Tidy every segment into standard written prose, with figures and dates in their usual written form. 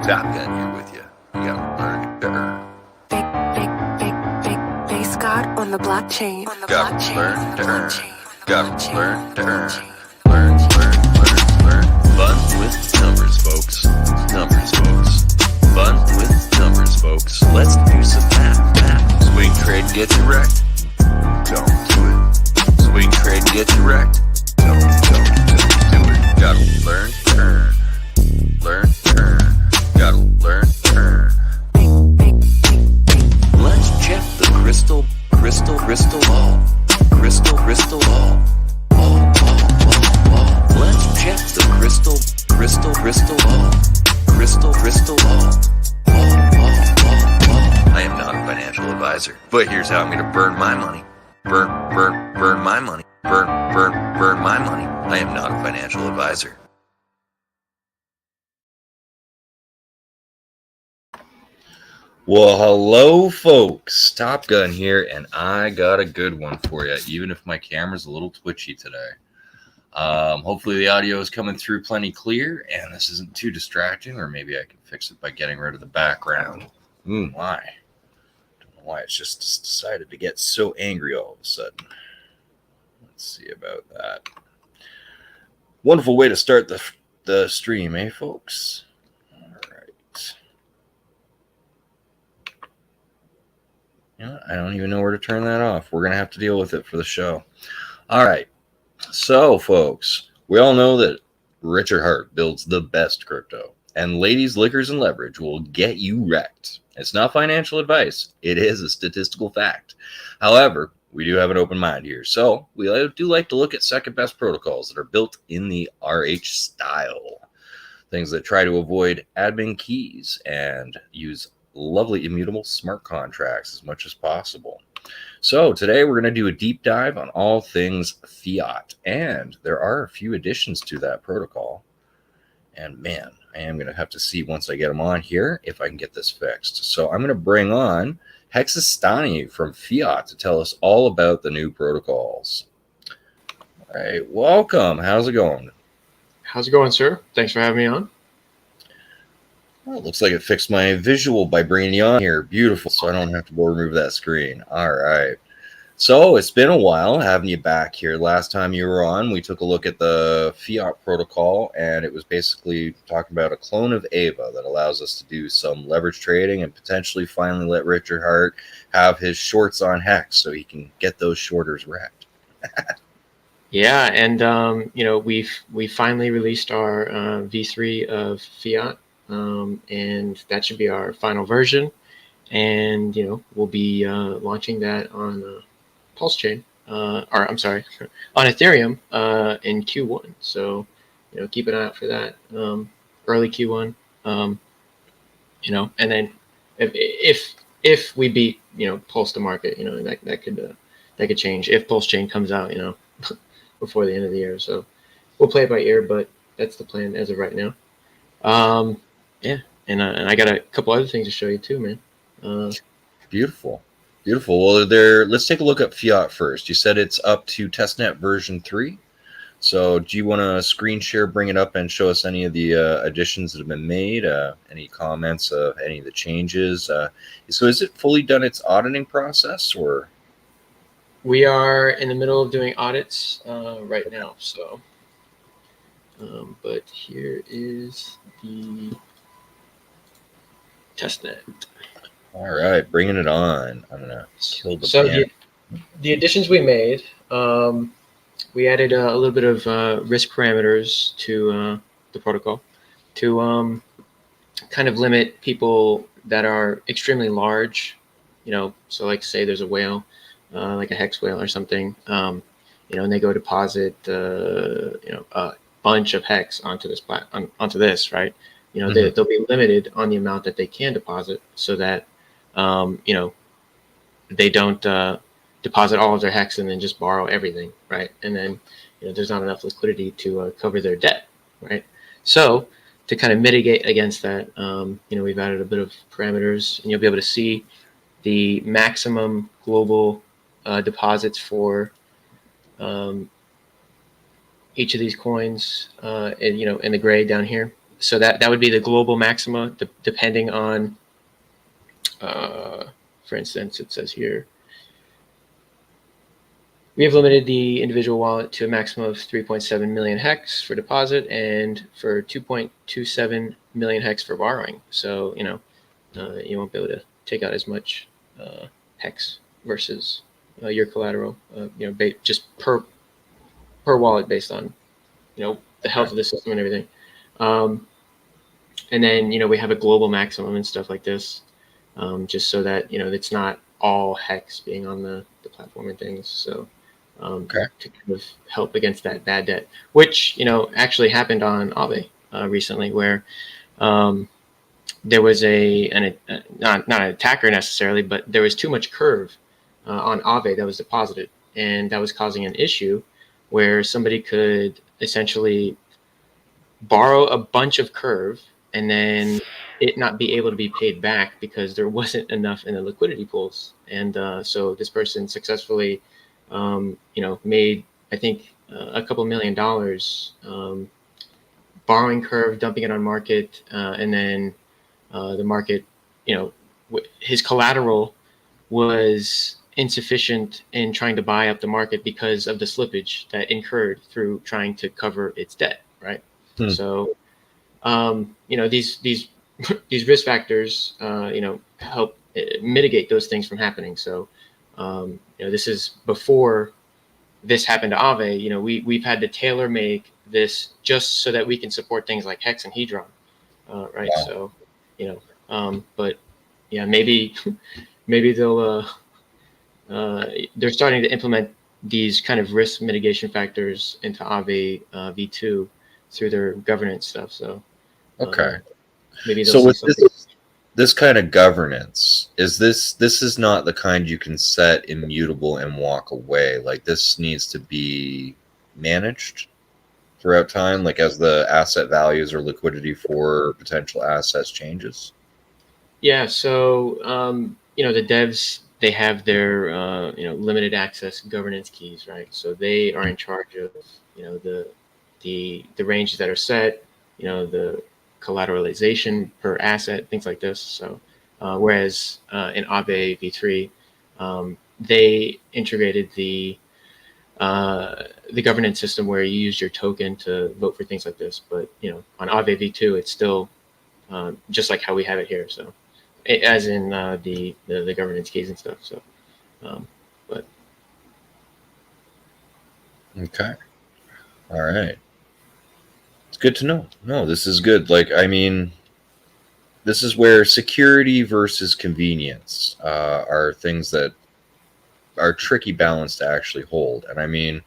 Shotgun here with you. You gotta learn to earn. Base God on the blockchain. Gotta learn to earn. Gotta learn to earn. Learn. Fun with numbers, folks. Fun with numbers, folks. Let's do some math. Swing trade and get you wrecked. Don't do it. Swing trade and get you wrecked. Don't do it. Gotta learn to earn. Gotta learn to earn. Let's check the crystal ball. Crystal ball. Let's check the crystal ball. Crystal ball. I am not a financial advisor, but here's how I'm gonna burn my money. Burn my money. Burn my money. I am not a financial advisor. Well, hello, folks. Top Gun here, and I got a good one for you, even if my camera's a little twitchy today. Hopefully the audio is coming through plenty clear, and this isn't too distracting, or maybe I can fix it by getting rid of the background. Why? Don't know why it's just decided to get so angry all of a sudden. Let's see about that. Wonderful way to start the stream, eh, folks? I don't even know where to turn that off. We're going to have to deal with it for the show. All right. So, folks, we all know that Richard Hart builds the best crypto. And ladies, liquors, and leverage will get you wrecked. It's not financial advice. It is a statistical fact. However, we do have an open mind here. So, we do like to look at second best protocols that are built in the RH style. Things that try to avoid admin keys and use lovely immutable smart contracts as much as possible. So today we're going to do a deep dive on all things Fiat, and there are a few additions to that protocol. And man, I am going to have to see once I get them on here if I can get this fixed. So I'm going to bring on Hexastani from Phiat to tell us all about the new protocols. All right, welcome. How's it going? How's it going, sir? Thanks for having me on. Well, it looks like it fixed my visual by bringing you on here. Beautiful. So I don't have to go remove that screen. All right. So it's been a while having you back here. Last time you were on, we took a look at the Fiat protocol, and it was basically talking about a clone of Ava that allows us to do some leverage trading and potentially finally let Richard Hart have his shorts on Hex so he can get those shorters wrecked. Yeah, and we finally released our V3 of Fiat. And that should be our final version, and we'll be launching that on Pulse Chain, on Ethereum in Q1. So keep an eye out for that, early Q1. And then if we beat Pulse to market, that could change if Pulse Chain comes out before the end of the year. So we'll play it by ear, but that's the plan as of right now. Yeah, and I got a couple other things to show you too, man. Beautiful. Well, let's take a look at Fiat first. You said it's up to testnet version 3. So do you want to screen share, bring it up, and show us any of the additions that have been made? Any comments of any of the changes? So is it fully done its auditing process, or? We are in the middle of doing audits right now. So, but here is the testnet. All right, bringing it on. I'm gonna kill the the additions we made. We added a little bit of risk parameters to the protocol to kind of limit people that are extremely large. So like say there's a whale, like a hex whale or something. And they go deposit a bunch of hex onto this right. They'll be limited on the amount that they can deposit, so that they don't deposit all of their hex and then just borrow everything, right? And then there's not enough liquidity to cover their debt, right? So to kind of mitigate against that, we've added a bit of parameters, and you'll be able to see the maximum global deposits for each of these coins, in the gray down here. So that would be the global maxima, depending on, for instance, it says here, we have limited the individual wallet to a maximum of 3.7 million hex for deposit and for 2.27 million hex for borrowing. So, you won't be able to take out as much hex versus your collateral, just per wallet based on, the health of the system and everything. And then, we have a global maximum and stuff like this, just so that, it's not all hex being on the platform and things. So Okay. to kind of help against that bad debt, which, actually happened on Aave recently, where there was not an attacker necessarily, but there was too much curve on Aave that was deposited, and that was causing an issue where somebody could essentially borrow a bunch of curve and then it not be able to be paid back because there wasn't enough in the liquidity pools. And so this person successfully, made, I think, a couple $1 million borrowing curve, dumping it on market, and then the market, his collateral was insufficient in trying to buy up the market because of the slippage that incurred through trying to cover its debt, right? So, these these risk factors, help mitigate those things from happening. So, this is before this happened to Aave. We've had to tailor make this just so that we can support things like Hex and Hedron, right? Wow. So, but yeah, maybe maybe they're starting to implement these kind of risk mitigation factors into Aave v2 through their governance stuff. So Okay. maybe they'll So see with something. this kind of governance, this is not the kind you can set immutable and walk away. Like, this needs to be managed throughout time, like as the asset values or liquidity for potential assets changes. Yeah. So the devs, they have their limited access governance keys, right? So they are in charge of the ranges that are set, the collateralization per asset, things like this. So whereas in Aave v3, they integrated the governance system where you use your token to vote for things like this. But on Aave v2, it's still just like how we have it here. So as in the governance keys and stuff. So, but Okay. All right. It's good to know. No, this is good. Like, I mean, this is where security versus convenience are things that are tricky balance to actually hold. And I mean,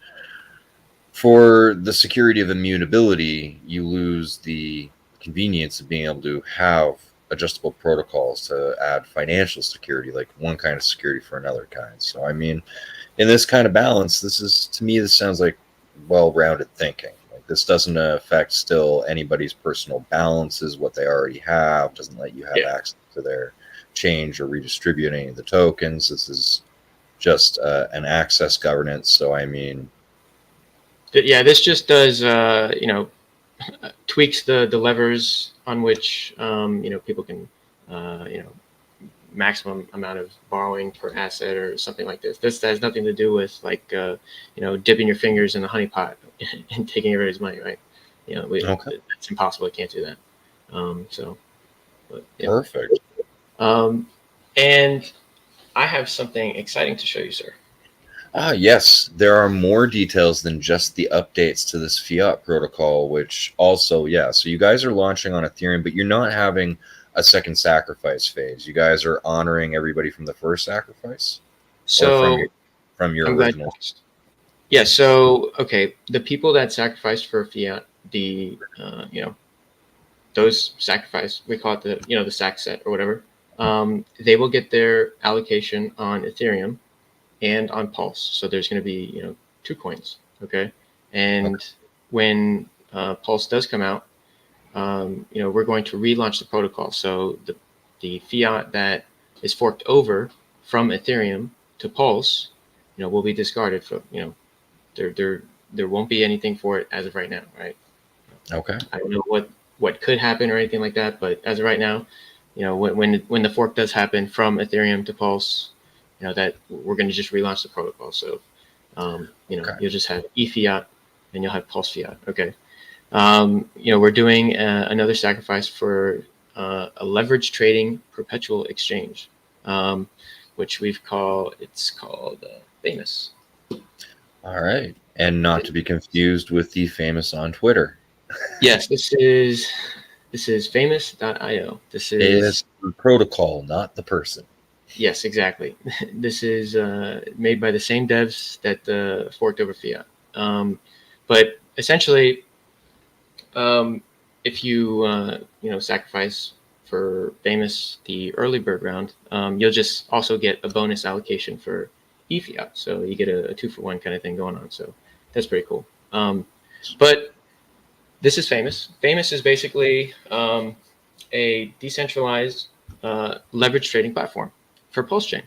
for the security of immutability, you lose the convenience of being able to have adjustable protocols to add financial security, like one kind of security for another kind. So, I mean, in this kind of balance, this is, to me, this sounds like well-rounded thinking. Like, this doesn't affect still anybody's personal balances, what they already have, doesn't let you have access to their change or redistribute any of the tokens. This is just an access governance. So, I mean, yeah, this just does tweaks the levers on which people can maximum amount of borrowing per asset or something like this. This has nothing to do with like dipping your fingers in the honey pot and taking everybody's money, right? okay. It's impossible. You can't do that. But, yeah. Perfect. And I have something exciting to show you, sir. Ah, yes, there are more details than just the updates to this Fiat protocol, which also, yeah, so you guys are launching on Ethereum, but you're not having a second sacrifice phase. You guys are honoring everybody from the first sacrifice, or So from your I'm glad you original. asked. Yeah. So okay, the people that sacrificed for Fiat, those sacrifice, we call it the sack set or whatever. They will get their allocation on Ethereum and on Pulse. So there's going to be 2 coins. Okay, and Okay. when Pulse does come out, we're going to relaunch the protocol. So the fiat that is forked over from Ethereum to Pulse, will be discarded. For there won't be anything for it as of right now, right? Okay. I don't know what could happen or anything like that. But as of right now, when the fork does happen from Ethereum to Pulse, that we're going to just relaunch the protocol. So, Okay. you'll just have eFiat and you'll have Pulse Fiat. Okay. We're doing another sacrifice for a leverage trading perpetual exchange, which it's called Famous. All right. And not to be confused with the famous on Twitter. Yes, this is famous.io. This It's is the protocol, not the person. Yes, exactly. This is made by the same devs that forked over Fiat. But essentially, if you sacrifice for Famous the early bird round, you'll just also get a bonus allocation for eFiat. So you get a 2-for-1 kind of thing going on. So that's pretty cool. But this is Famous. Famous is basically a decentralized leverage trading platform for Pulse Chain.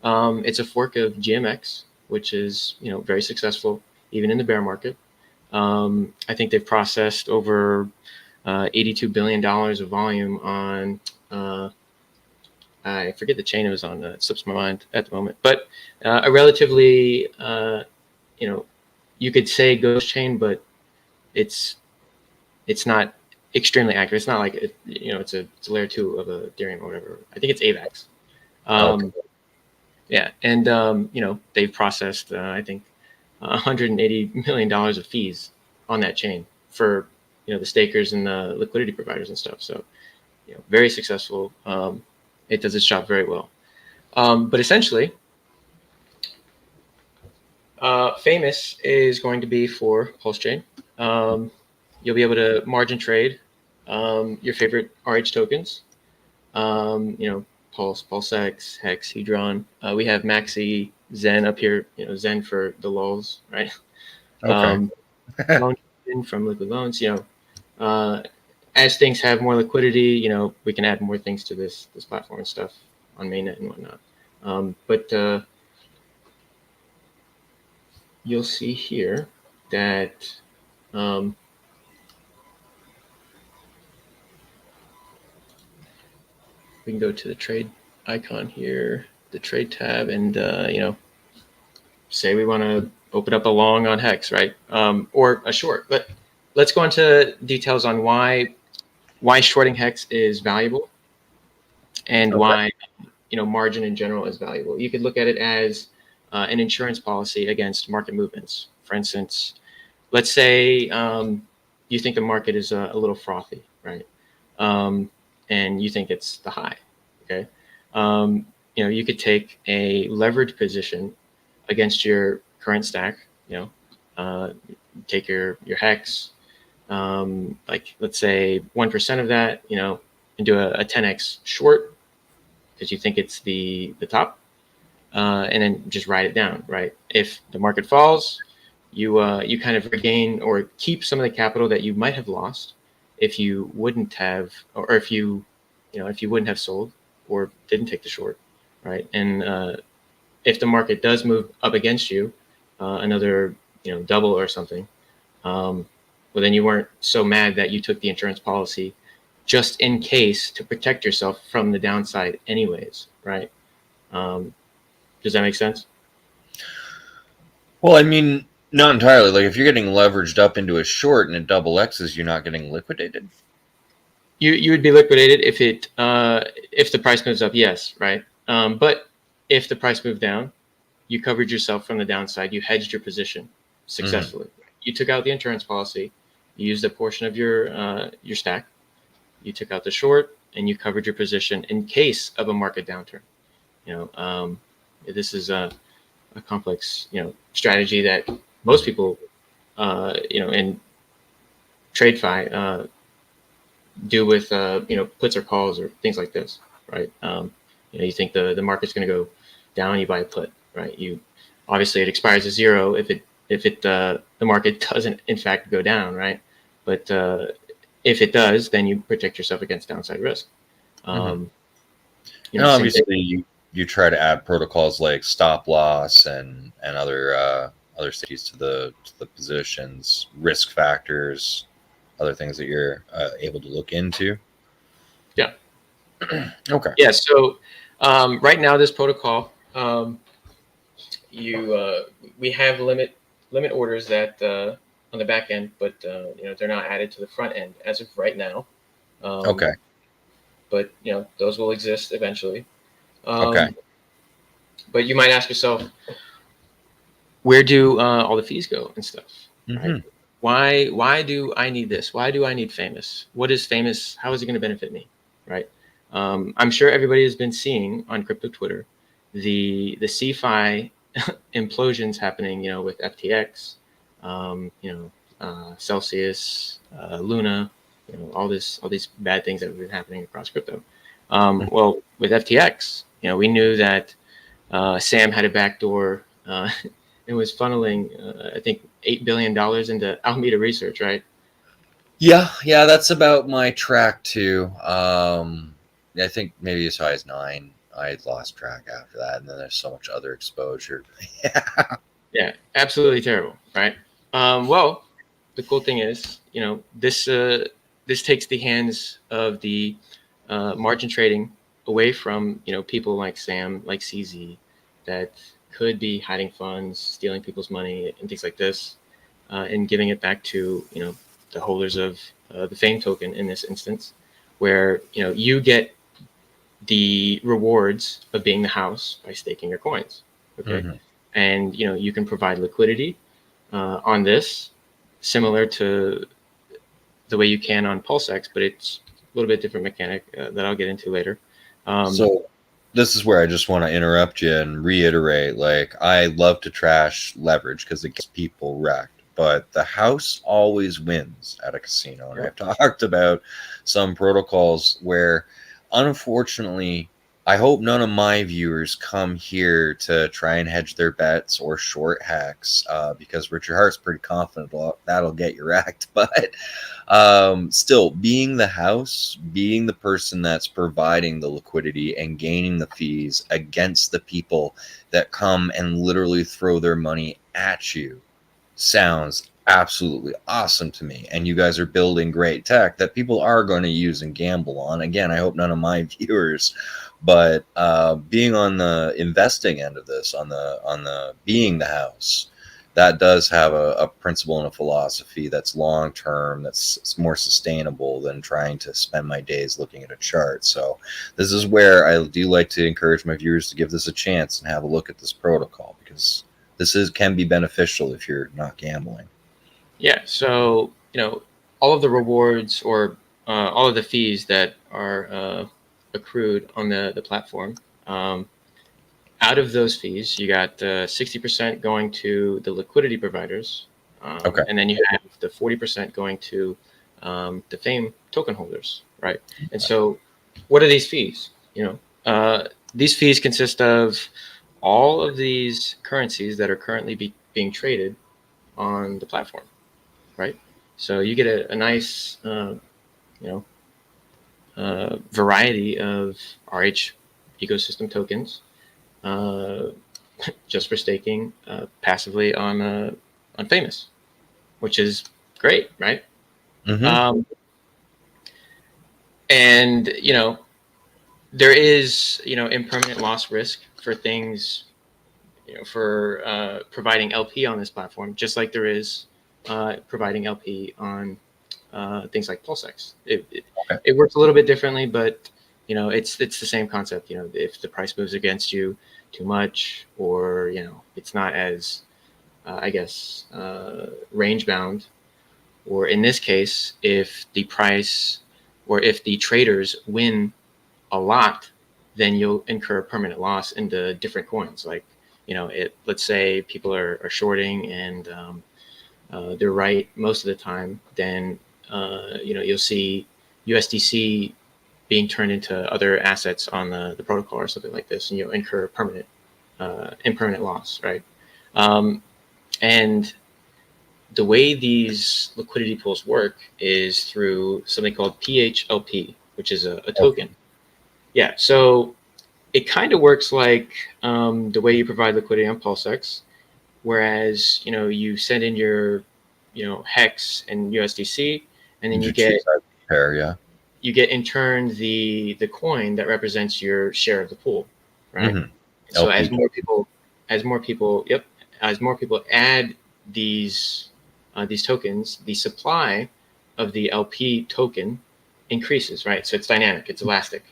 It's a fork of GMX, which is very successful even in the bear market. I think they've processed over $82 billion of volume on. I forget the chain it was on. It slips my mind at the moment, but a relatively, you could say ghost chain, but it's not extremely accurate. It's not like it's a layer 2 of Ethereum or whatever. I think it's AVAX. Okay. Yeah, and they've processed I think $180 million of fees on that chain for the stakers and the liquidity providers and stuff. So very successful. It does its job very well. But essentially, Famous is going to be for Pulse Chain. You'll be able to margin trade your favorite RH tokens. Pulse, PulseX, Hex, Hedron. We have Maxi, Zen up here. Zen for the lulls, right? Okay. Loan from Liquid Loans. As things have more liquidity, we can add more things to this platform and stuff on mainnet and whatnot. But you'll see here that we can go to the trade icon here, the trade tab, and say we want to open up a long on Hex, right? Or a short. But let's go into details on why shorting Hex is valuable and why margin in general is valuable. You could look at it as an insurance policy against market movements. For instance, let's say you think the market is a little frothy, right? And you think it's the high, okay? You could take a leverage position against your current stack, take your Hex, like let's say 1% of that, and do a 10x short because you think it's the top, and then just write it down, right? If the market falls, you kind of regain or keep some of the capital that you might have lost if you wouldn't have, or if you wouldn't have sold or didn't take the short, right? And if the market does move up against you, another double or something, well then you weren't so mad that you took the insurance policy just in case to protect yourself from the downside anyways, right? Does that make sense? Well, I mean, not entirely. Like if you're getting leveraged up into a short and it double X's, you're not getting liquidated. You would be liquidated if the price moves up, yes, right? But if the price moved down, you covered yourself from the downside. You hedged your position successfully. You took out the insurance policy. You used a portion of your stack. You took out the short, and you covered your position in case of a market downturn. This is a complex strategy that most people in TradeFi do with puts or calls or things like this, right? You think the market's going to go down, you buy a put, right? You obviously it expires at zero if the market doesn't in fact go down, right? But if it does, then you protect yourself against downside risk. And obviously, you try to add protocols like stop loss and other safeties to the positions, risk factors, other things that you're able to look into? Yeah. Okay. Yeah. So right now, this protocol, we have limit orders that on the back end, but they're not added to the front end as of right now. Okay. But those will exist eventually. Okay. Um, but you might ask yourself, where do all the fees go and stuff, right? Hmm. Why do I need this? Why do I need famous? What is famous? How is it going to benefit me, right? I'm sure everybody has been seeing on crypto Twitter the CeFi implosions happening, with FTX, Celsius, Luna, all these bad things that have been happening across crypto. Well, with FTX, we knew that Sam had a backdoor and was funneling, I think, $8 billion into Alameda Research, right? Yeah, that's about my track too. I think maybe as high as 9. I lost track after that, and then there's so much other exposure. Yeah. Yeah, absolutely terrible, right? Well, the cool thing is, this takes the hands of the margin trading away from people like Sam, like CZ, that could be hiding funds, stealing people's money, and things like this, and giving it back to the holders of the Fame token in this instance, where you get the rewards of being the house by staking your coins. Okay, Hmm. and you can provide liquidity on this, similar to the way you can on PulseX, but it's a little bit different mechanic that I'll get into later. Um, So this is where I just want to interrupt you and reiterate, like, I love to trash leverage because it gets people wrecked, but the house always wins at a casino. And yeah, I've talked about some protocols where, unfortunately, I hope none of my viewers come here to try and hedge their bets or short hacks, because Richard Hart's pretty confident that'll get you wrecked. But still, being the house, being the person that's providing the liquidity and gaining the fees against the people that come and literally throw their money at you, sounds absolutely awesome to me. And you guys are building great tech that people are going to use and gamble on. Again, I hope none of my viewers, but being on the investing end of this, on the being the house, that does have a principle and a philosophy that's long term, that's more sustainable than trying to spend my days looking at a chart. So this is where I do like to encourage my viewers to give this a chance and have a look at this protocol, because can be beneficial if you're not gambling. yeah. So all of the rewards or all of the fees that are accrued on the platform. Out of those fees, you got 60% going to the liquidity providers, Okay. and then you have the 40% going to the Fame token holders, right? And so, what are these fees? These fees consist of all of these currencies that are currently being traded on the platform, right? So you get a nice, you know, variety of RH ecosystem tokens. Just for staking passively on Famous, which is great, right? Mm-hmm. Um, and there is impermanent loss risk for things, for providing LP on this platform, just like there is providing LP on things like PulseX. Okay. It works a little bit differently, but it's the same concept. If the price moves against you too much, or it's not as I guess, range bound, or in this case, if the price or if the traders win a lot, then you'll incur permanent loss into different coins. Like, let's say people are shorting and they're right most of the time, then, you'll see USDC being turned into other assets on the protocol or something like this, and you'll incur impermanent loss, right? And the way these liquidity pools work is through something called PHLP, which is a Okay. token. Yeah, so it kind of works like the way you provide liquidity on PulseX, whereas you send in your hex and USDC, and then You choose that pair, yeah. you get in turn the coin that represents your share of the pool, right? Mm-hmm. So LP. yep, as more people add these tokens, the supply of the LP token increases, right? So it's dynamic, it's elastic.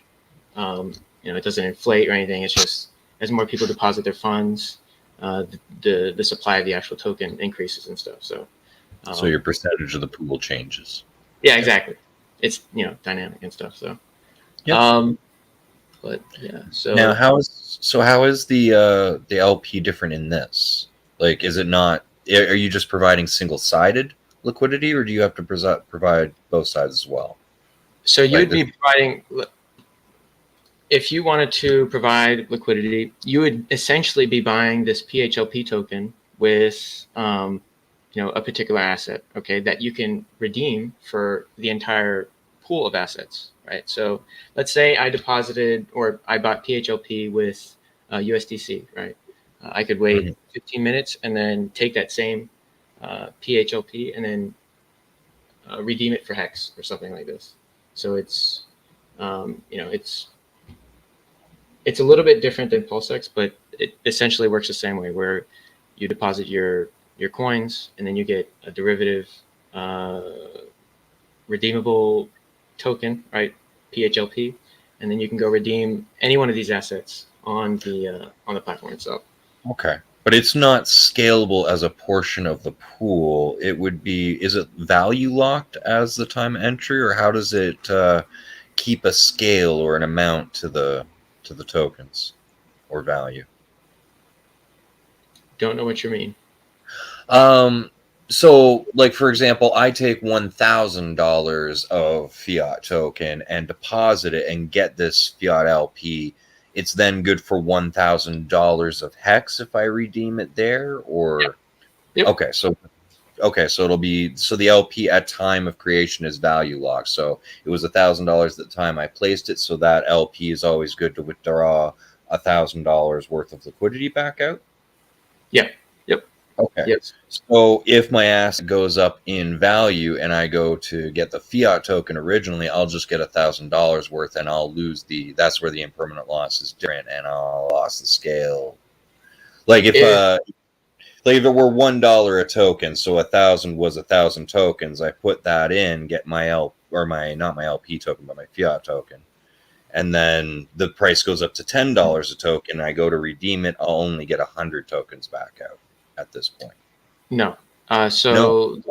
It doesn't inflate or anything. It's just as more people deposit their funds, the supply of the actual token increases and stuff. So Your percentage of the pool changes. yeah, exactly. It's dynamic and stuff. So Yep. but yeah. Now, So how is the LP different in this? Like, is it not? Are you just providing single-sided liquidity, or do you have to provide both sides as well? you Like would the be providing. If you wanted to provide liquidity, you would essentially be buying this PHLP token with a particular asset, okay, that you can redeem for the entire pool of assets, right? So let's say I deposited or I bought PHLP with USDC, right? I could wait 15 minutes and then take that same PHLP and then redeem it for Hex or something like this. So it's a little bit different than PulseX, but it essentially works the same way, where you deposit your coins and then you get a derivative uh, redeemable token, right? PHLP, and then you can go redeem any one of these assets on the platform itself. Okay. But it's not scalable as a portion of the pool. It would be, is it value locked as the time entry, or how does it keep a scale or an amount to the tokens or value? Don't know what you mean. So like for example, I take $1,000 of fiat token and deposit it and get this fiat LP. It's then good for $1,000 of hex if I redeem it there, or Yep. okay, so it'll be, so the LP at time of creation is value locked. So it was $1,000 at the time I placed it, so that LP is always good to withdraw $1,000 worth of liquidity back out. Yeah. Yep. Okay. Yes. So if my asset goes up in value and I go to get the fiat token originally, I'll just get $1,000 worth, and I'll lose that's where the impermanent loss is different, and I'll lose the scale. Like if it were $1 a token, so 1,000 was 1,000 tokens, I put that in, get my not my LP token, but my fiat token, and then the price goes up to $10 a token, and I go to redeem it, I'll only get 100 tokens back out at this point. No. No. So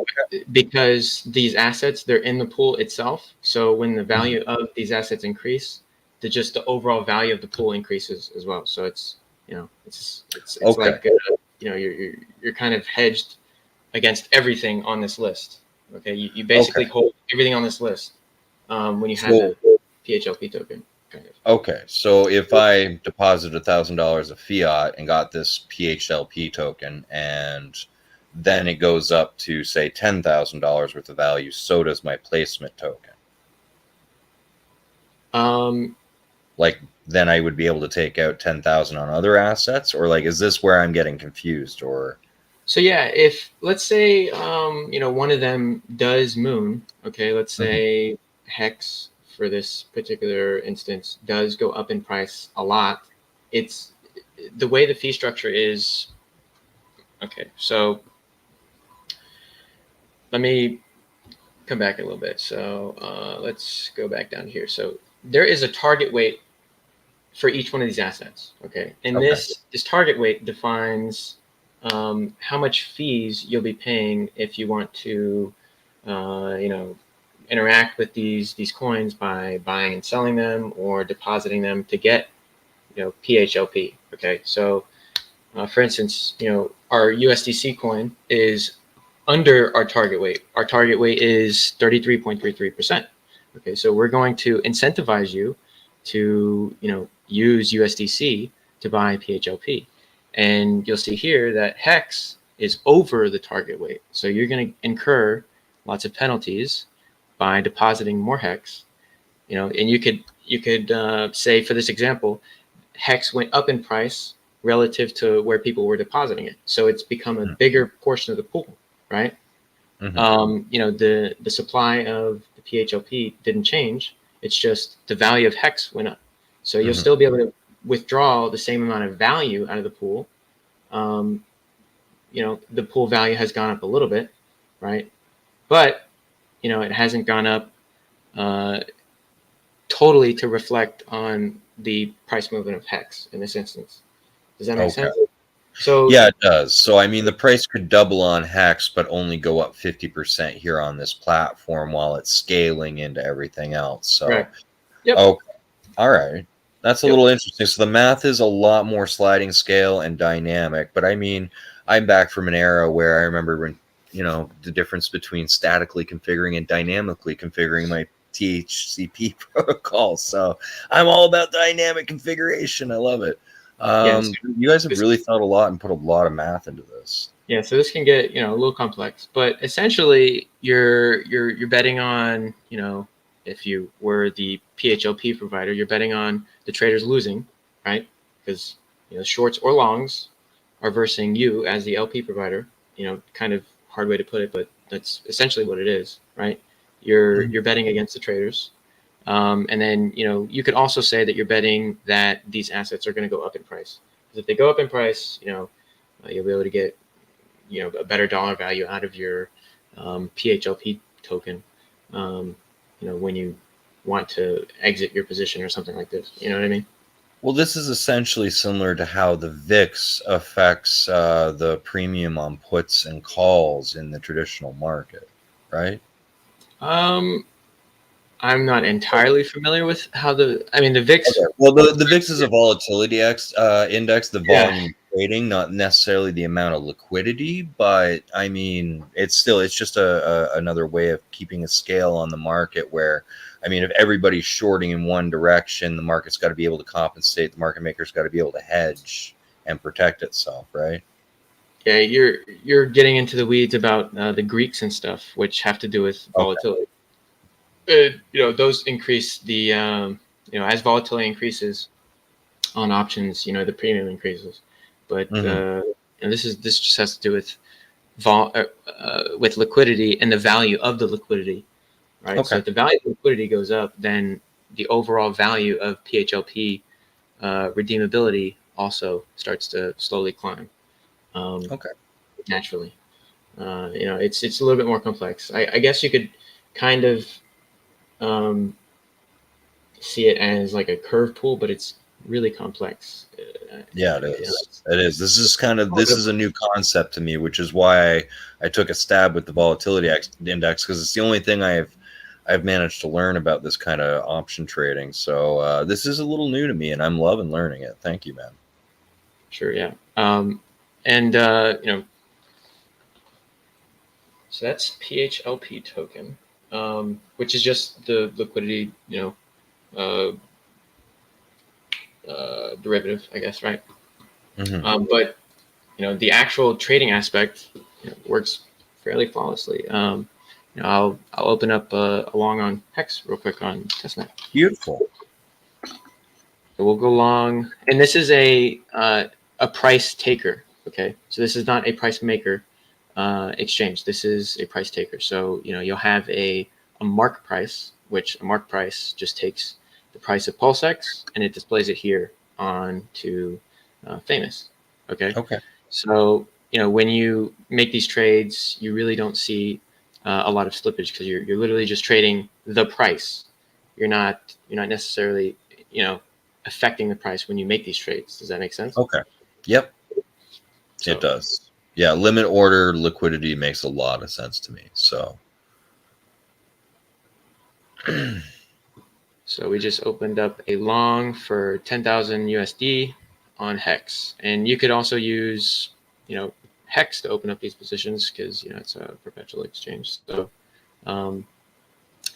because these assets, they're in the pool itself. So when the value of these assets increase, the overall value of the pool increases as well. So it's Okay. like you're kind of hedged against everything on this list. Okay, you basically hold everything on this list when you have the PHLP token. Kind of. Okay, so if I deposit $1,000 of fiat and got this PHLP token, and then it goes up to say $10,000 worth of value, so does my placement token. Like then I would be able to take out 10,000 on other assets, or like is this where I'm getting confused? Or so yeah, if let's say one of them does moon, okay, let's say Hex for this particular instance does go up in price a lot. It's the way the fee structure is. Okay, so let me come back a little bit. So let's go back down here. So there is a target weight for each one of these assets. Okay, and this target weight defines how much fees you'll be paying if you want to, interact with these coins by buying and selling them or depositing them to get, PHLP. Okay, so for instance, our USDC coin is under our target weight. Our target weight is 33.33%. Okay, so we're going to incentivize you to use USDC to buy PHLP, and you'll see here that Hex is over the target weight. So you're going to incur lots of penalties by depositing more Hex. And you could say for this example, Hex went up in price relative to where people were depositing it, so it's become a bigger portion of the pool, right? The supply of the PHLP didn't change. It's just the value of hex went up. So you'll still be able to withdraw the same amount of value out of the pool. The pool value has gone up a little bit, right? But it hasn't gone up totally to reflect on the price movement of hex in this instance. Does that make sense? So yeah, it does. So I mean, the price could double on Hex, but only go up 50% here on this platform while it's scaling into everything else. So, right. Yep. okay, all right, that's a Yep. little interesting. So the math is a lot more sliding scale and dynamic. But I mean, I'm back from an era where I remember when the difference between statically configuring and dynamically configuring my THCP protocol. So I'm all about dynamic configuration. I love it. Yes. You guys have really thought a lot and put a lot of math into this. Yeah, so this can get a little complex, but essentially you're betting on if you were the PHLP provider, you're betting on the traders losing, right? Because shorts or longs are versing you as the LP provider. Kind of hard way to put it, but that's essentially what it is, right? You're betting against the traders, and then you could also say that you're betting that these assets are going to go up in price. Because if they go up in price, you'll be able to get a better dollar value out of your PHLP token, when you want to exit your position or something like this. You know what I mean? Well, this is essentially similar to how the VIX affects the premium on puts and calls in the traditional market, right? I'm not entirely familiar with how the VIX. Okay. Well, the VIX is a volatility index, the Yeah. volume of trading, not necessarily the amount of liquidity, but I mean, it's just another way of keeping a scale on the market where, I mean, if everybody's shorting in one direction, the market's got to be able to compensate. The market maker's got to be able to hedge and protect itself, right? Yeah, you're getting into the weeds about the Greeks and stuff, which have to do with volatility. Those increase the as volatility increases on options, the premium increases. But this just has to do with with liquidity and the value of the liquidity, right? Okay. So if the value of liquidity goes up, then the overall value of PHLP redeemability also starts to slowly climb. Okay. Naturally, it's a little bit more complex. I guess you could kind of see it as like a curve pool, but it's really complex. Yeah, it is. It is. This is a new concept to me, which is why I took a stab with the volatility index, because it's the only thing I've managed to learn about this kind of option trading. So this is a little new to me, and I'm loving learning it. Thank you, man. Sure, yeah. And so that's PHLP token, which is just the liquidity, derivative, I guess, right? But the actual trading aspect works fairly flawlessly. I'll open up a long on Hex real quick on testnet. Beautiful. So we'll go long, and this is a price taker. Okay, so this is not a price maker exchange. This is a price taker. So you'll have a mark price, which a mark price just takes the price of PulseX and it displays it here on to Famous. Okay. Okay. So when you make these trades, you really don't see a lot of slippage because you're literally just trading the price. You're not necessarily affecting the price when you make these trades. Does that make sense? Okay. Yep. So, it does. Yeah, limit order liquidity makes a lot of sense to me. So so we just opened up a long for 10,000 USD on Hex, and you could also use Hex to open up these positions because it's a perpetual exchange. So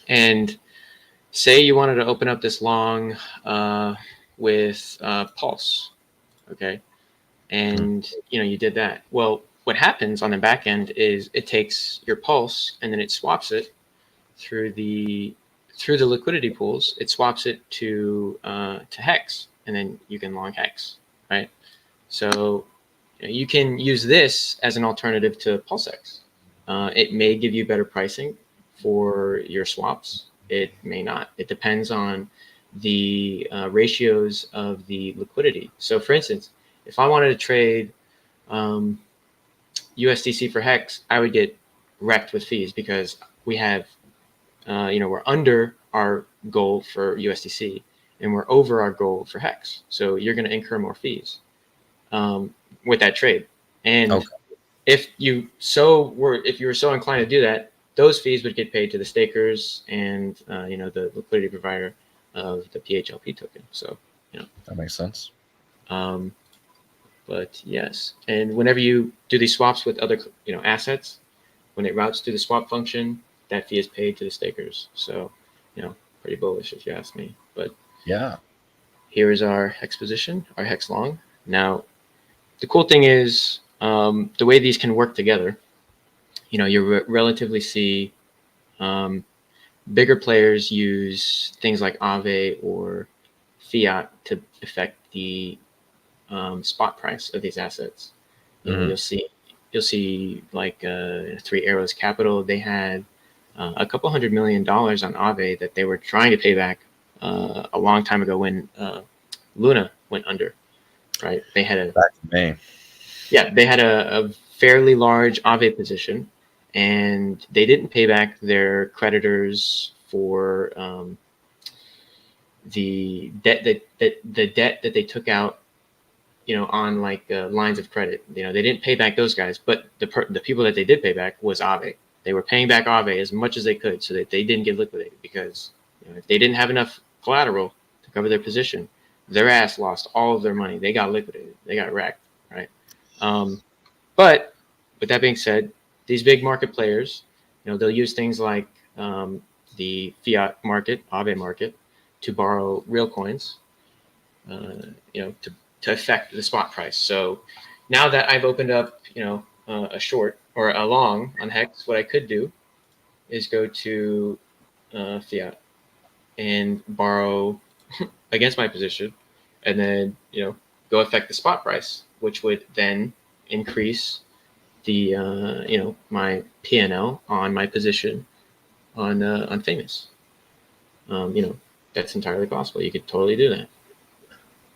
and say you wanted to open up this long with Pulse, okay, and you did that. Well, what happens on the back end is it takes your Pulse and then it swaps it through the liquidity pools. It swaps it to Hex, and then you can long Hex, right? So you can use this as an alternative to PulseX. It may give you better pricing for your swaps. It may not. It depends on the ratios of the liquidity. So, for instance, if I wanted to trade USDC for Hex, I would get wrecked with fees because we have, we're under our goal for USDC and we're over our goal for Hex. So you're going to incur more fees with that trade. And Okay. if you were so inclined to do that, those fees would get paid to the stakers and the liquidity provider of the PHLP token. So That makes sense. um, but yes, and whenever you do these swaps with other assets, when it routes through the swap function, that fee is paid to the stakers. So pretty bullish if you ask me. But Yeah. here is our hex position, our hex long. Now, the cool thing is the way these can work together. You relatively see bigger players use things like Aave or Fiat to affect the spot price of these assets. Mhm. You'll see like Three Arrows Capital. They had a couple $100 million on Aave that they were trying to pay back a long time ago when Luna went under. Right? They had Back to May. a fairly large Aave position, and they didn't pay back their creditors for the debt that they took out, on like lines of credit. They didn't pay back those guys, but the people that they did pay back was Aave. They were paying back Aave as much as they could so that they didn't get liquidated, because if they didn't have enough collateral to cover their position, their ass lost all of their money. They got liquidated. They got wrecked, right? But with that being said, these big market players, they'll use things like the fiat market, Aave market, to borrow real coins, to affect the spot price. So now that I've opened up, a short or a long on Hex, what I could do is go to Fiat and borrow against my position, and then go affect the spot price, which would then increase the my P&L on my position on Famous. That's entirely possible. You could totally do that.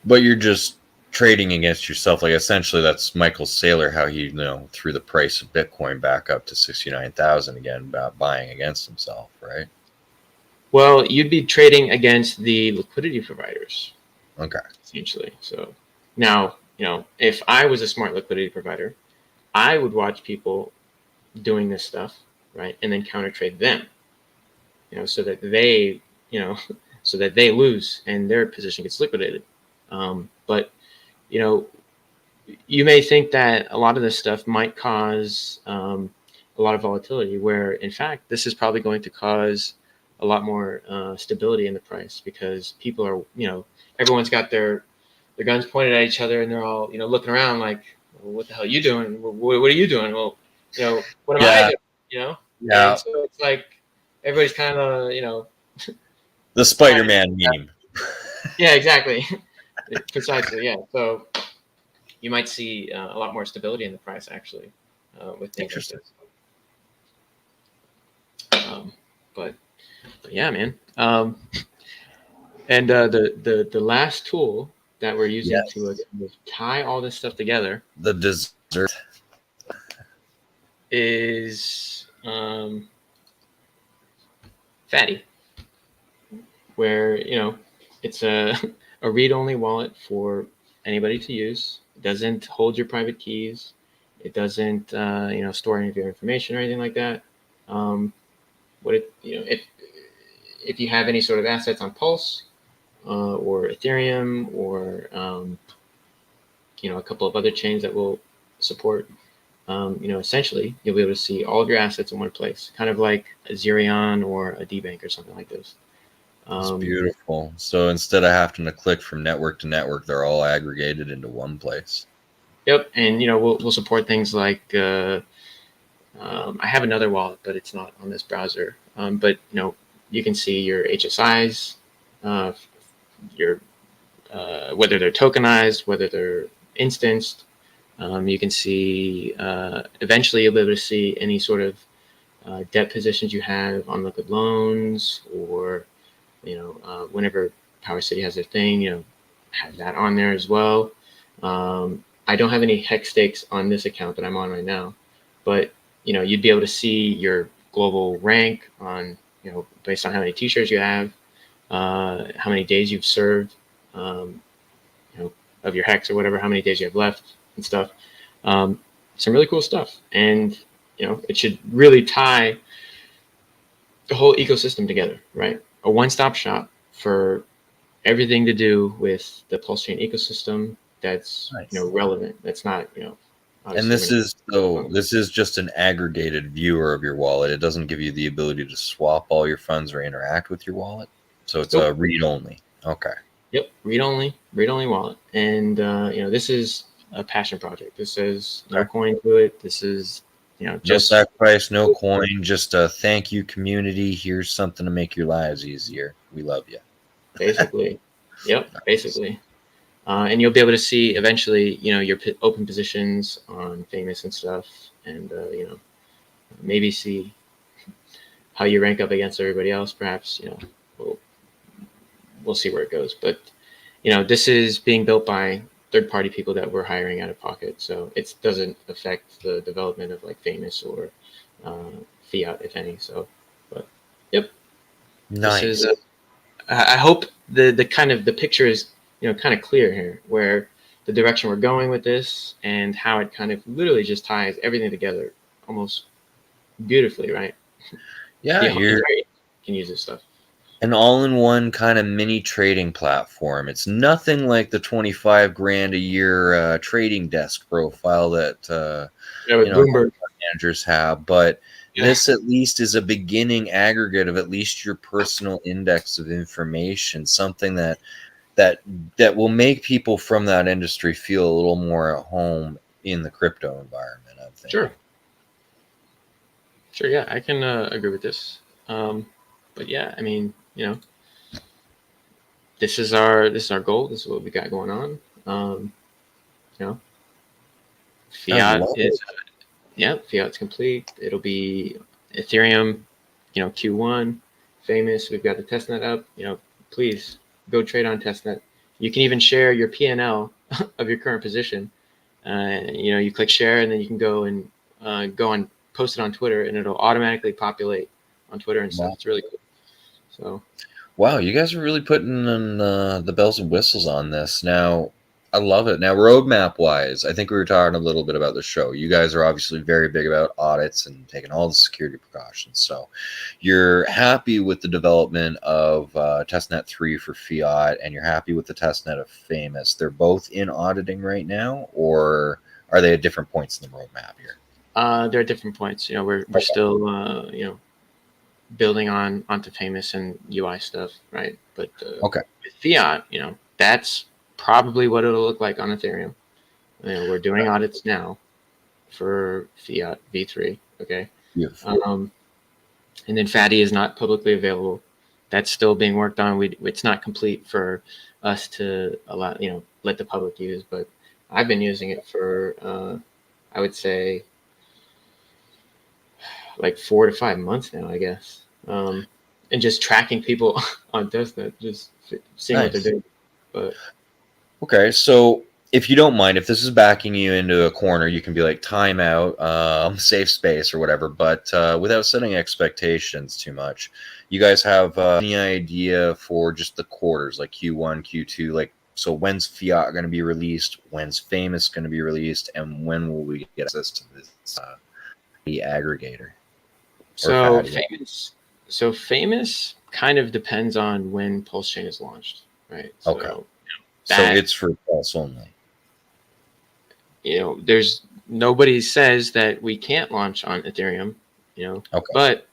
But you're just trading against yourself. Like essentially, that's Michael Saylor, how he threw the price of Bitcoin back up to 69,000 again, about buying against himself, right? Well, you'd be trading against the liquidity providers, Okay. essentially. So now, if I was a smart liquidity provider, I would watch people doing this stuff, right, and then counter trade them, so that they, so that they lose and their position gets liquidated. But you may think that a lot of this stuff might cause a lot of volatility, where in fact this is probably going to cause a lot more stability in the price, because people are, everyone's got their guns pointed at each other, and they're all, looking around like, well, what the hell are you doing? What are you doing? Well, what am I Yeah. doing? And Yeah. so it's like everybody's kind of, The trying to, Spider-Man meme. yeah, exactly. Precisely, yeah. So you might see a lot more stability in the price, actually, with things like Interesting. this. Um, but yeah, man. And the last tool that we're using to Yes. tie all this stuff together The dessert. is Fatty, where it's a a read-only wallet for anybody to use. It doesn't hold your private keys. It doesn't store any of your information or anything like that. What it if you have any sort of assets on Pulse or Ethereum or a couple of other chains that will support, essentially you'll be able to see all of your assets in one place, kind of like a Zerion or a DBank or something like this. It's beautiful. So instead of having to click from network to network, they're all aggregated into one place. Yep, and we'll support things like I have another wallet, but it's not on this browser. But you can see your HSIs, your whether they're tokenized, whether they're instanced. You can see eventually you'll be able to see any sort of debt positions you have on liquid loans, or whenever Power City has their thing, have that on there as well. I don't have any hex stakes on this account that I'm on right now, but you'd be able to see your global rank on based on how many t-shirts you have, how many days you've served, of your hex or whatever, how many days you have left and stuff. Some really cool stuff, and it should really tie the whole ecosystem together, right? A one-stop shop for everything to do with the Pulse Chain ecosystem that's Nice. relevant. That's not And obviously this is just an aggregated viewer of your wallet. It doesn't give you the ability to swap all your funds or interact with your wallet. So it's a Nope. read only. Okay. Yep, read only wallet, and this is a passion project. This says no Okay. coin to it. This is No just sacrifice, no coin, just a thank you community. Here's something to make your lives easier. We love you. basically, yep, basically. And you'll be able to see eventually, your open positions on Famous and stuff, and maybe see how you rank up against everybody else. Perhaps we'll see where it goes. But this is being built by third-party people that we're hiring out of pocket, so it doesn't affect the development of like Famous or Fiat, if any. So, but yep, this Nice. is. I hope the kind of the picture is kind of clear here, where the direction we're going with this and how it kind of literally just ties everything together almost beautifully, right? Yeah, The you're entire can use this stuff. an all-in-one kind of mini trading platform. It's nothing like the 25 grand a year trading desk profile that With Bloomberg. managers have, but Yeah. this at least is a beginning aggregate of at least your personal index of information, something that will make people from that industry feel a little more at home in the crypto environment, I'm thinking. Sure, yeah, I can agree with this. But yeah, I mean, this is our goal. This is what we got going on. You know, I Fiat love is Fiat's complete. It'll be Ethereum, Q1, Famous. We've got the testnet up. Please go trade on testnet. You can even share your P&L of your current position. You click share, and then you can go and post it on Twitter, and it'll automatically populate on Twitter and stuff. Wow. It's really cool. So Wow, you guys are really putting in the bells and whistles on this. Now, I love it. Now, roadmap wise, I think we were talking a little bit about the show. You guys are obviously very big about audits and taking all the security precautions. So, you're happy with the development of testnet 3 for Fiat, and you're happy with the testnet of Famous. They're both in auditing right now, or are they at different points in the roadmap here? there are different points. We're still building onto Famous and UI stuff, right? But Okay. with Fiat, that's probably what it'll look like on Ethereum. We're doing audits now for Fiat V3. Okay. Beautiful. And then Fatty is not publicly available. That's still being worked on. It's not complete for us to let the public use, but I've been using it for I would say like 4 to 5 months now, I guess. And just tracking people on testnet, just seeing what they're Nice. doing. But Okay, so if you don't mind, if this is backing you into a corner, you can be like timeout, safe space or whatever, but without setting expectations too much. You guys have any idea for just the quarters, like Q1, Q2, like, so when's Fiat going to be released? When's Famous going to be released? And when will we get access to this the aggregator? so famous kind of depends on when Pulse Chain is launched, right? Okay. So that it's for Pulse only. there's nobody says that we can't launch on Ethereum, Okay. but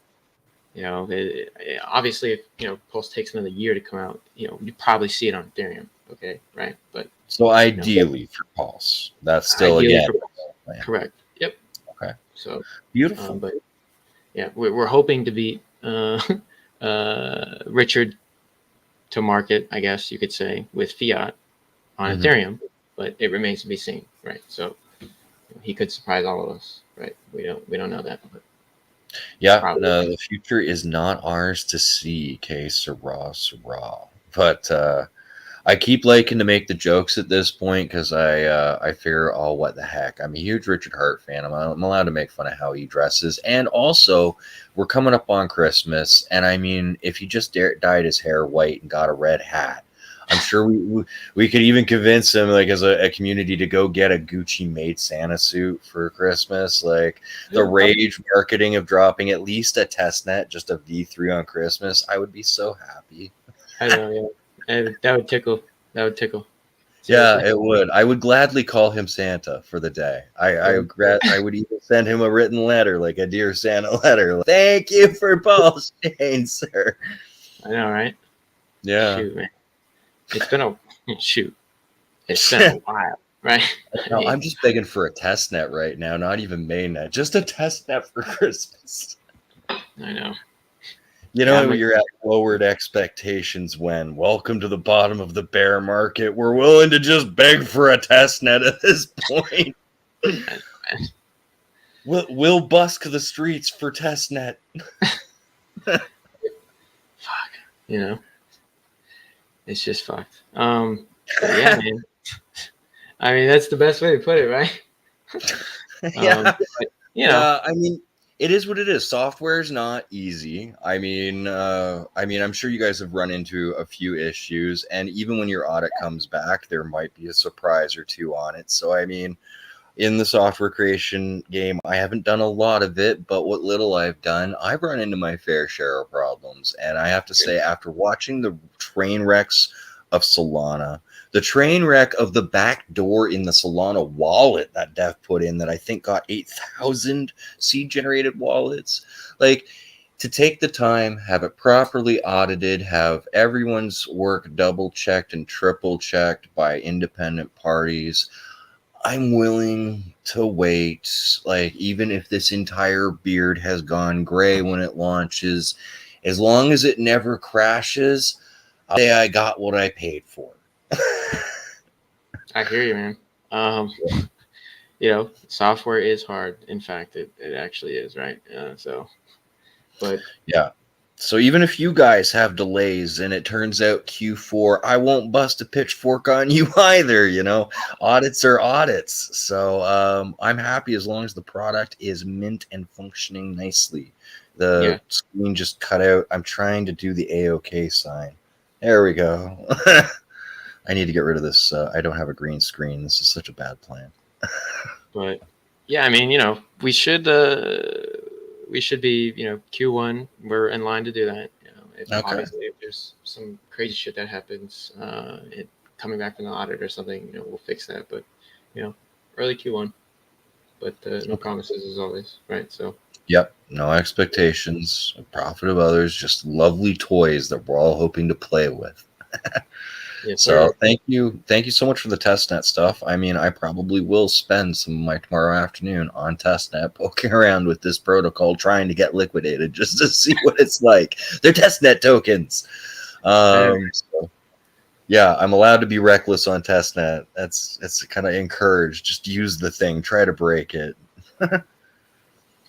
obviously if Pulse takes another year to come out, you probably see it on Ethereum. Okay, right? But So ideally for Pulse, that's still ideally again. for Pulse. Correct. Yep. Okay. So Beautiful. but yeah, we're hoping to beat Richard to market, I guess you could say, with Fiat on Ethereum, but it remains to be seen, right? So he could surprise all of us, right? We don't know that. But. Yeah, Probably. no, the future is not ours to see. Que sera, sera. But I keep liking to make the jokes at this point because I figure, oh, what the heck? I'm a huge Richard Hart fan. I'm allowed to make fun of how he dresses, and also we're coming up on Christmas, and I mean, if he just dyed his hair white and got a red hat, I'm sure we could even convince him, like as a community, to go get a Gucci made Santa suit for Christmas. Like the Yeah, probably. rage marketing of dropping at least a test net, just a V3 on Christmas, I would be so happy. I know. Yeah, and that would tickle. That would tickle. Yeah, Seriously. it would. I would gladly call him Santa for the day. Yeah. I would even send him a written letter, like a dear Santa letter. Like, thank you for Paul Shane, sir. I know, right? Yeah. Shoot, man. It's been a shoot. It's been a while, right? I No, mean, I'm just begging for a test net right now, not even mainnet, just a test net for Christmas. I know. You Yeah, know, you're at lowered expectations when welcome to the bottom of the bear market. We're willing to just beg for a test net at this point. I know, man. We'll busk the streets for test net. Fuck. You know, it's just fucked. But yeah, man. I mean, that's the best way to put it, right? Yeah. But, you know, Yeah, I mean, it is what it is. Software is not easy. I'm sure you guys have run into a few issues, and even when your audit comes back, there might be a surprise or two on it. So, I mean, in the software creation game, I haven't done a lot of it, but what little I've done, I've run into my fair share of problems. And I have to say, after watching the train wrecks of Solana, the train wreck of the back door in the Solana wallet that Dev put in, that I think got 8,000 seed generated wallets, like, to take the time, have it properly audited, have everyone's work double checked and triple checked by independent parties, I'm willing to wait. Like, even if this entire beard has gone gray when it launches, as long as it never crashes, I'll say I got what I paid for. I hear you, man. Um, software is hard. In fact, it actually is, right? But Yeah. So even if you guys have delays and it turns out Q4, I won't bust a pitchfork on you either. Audits are audits. So I'm happy as long as the product is mint and functioning nicely. The yeah, screen just cut out. I'm trying to do the AOK sign. There we go. I need to get rid of this. I don't have a green screen. This is such a bad plan. but yeah, I mean, we should be, Q1. We're in line to do that. If Okay. obviously if there's some crazy shit that happens, it coming back from the audit or something, we'll fix that. But early Q1. But no Okay. promises as always, right? So Yep. No expectations. Profit of others. Just lovely toys that we're all hoping to play with. yes, So sir. thank you so much for the testnet stuff. I mean, I probably will spend some of my tomorrow afternoon on testnet poking around with this protocol, trying to get liquidated just to see what it's like. They're testnet tokens. So, yeah, I'm allowed to be reckless on testnet. It's kind of encouraged. Just use the thing, try to break it.